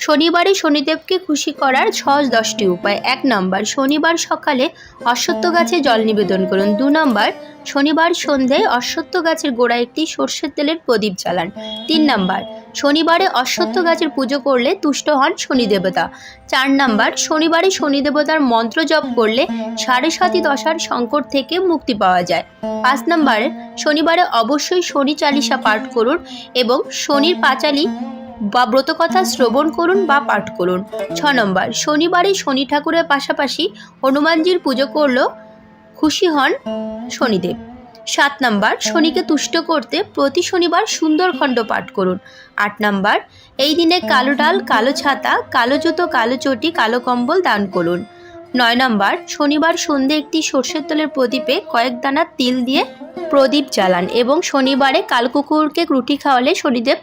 শনিবারে শনিদেবকে খুশি করার সহজ 10টি উপায়। 1 নম্বর, শনিবার সকালে অশ্বত্থ গাছে জল নিবেদন করুন। 2 নম্বর, শনিবার সন্ধ্যায় অশ্বত্থ গাছের গোড়ায় একটি সর্ষের তেলের প্রদীপ জ্বালান। 3 নম্বর, শনিবারে অশ্বত্থ গাছের পুজো করলে তুষ্ট হন শনি দেবতা। 4 নম্বর, শনিবারে শনি দেবতার মন্ত্র জপ করলে সাড়ে সাতি দশার সংকট থেকে মুক্তি পাওয়া যায়। 5 নম্বর, শনিবারে অবশ্যই শনি চালিসা পাঠ করুন এবং শনির পাঁচালী বা ব্রতকথা শ্রবণ করুন বা পাঠ করুন। 6 নম্বর, শনিবারে শনি ঠাকুরের পাশাপাশি হনুমানজির পুজো করলেও খুশি হন শনিদেব। 7 নম্বর, শনিকে তুষ্ট করতে প্রতি শনিবার সুন্দরখণ্ড পাঠ করুন। 8 নম্বর, এই দিনে কালো ডাল, কালো ছাতা, কালো জুতো, কালো চটি, কালো কম্বল দান করুন। 9 নম্বর, শনিবার সন্ধ্যে একটি সর্ষের তেলের প্রদীপে কয়েক দানা তিল দিয়ে প্রদীপ জ্বালান এবং শনিবারে কালকুকুরকে রুটি খাওয়ালে শনিদেব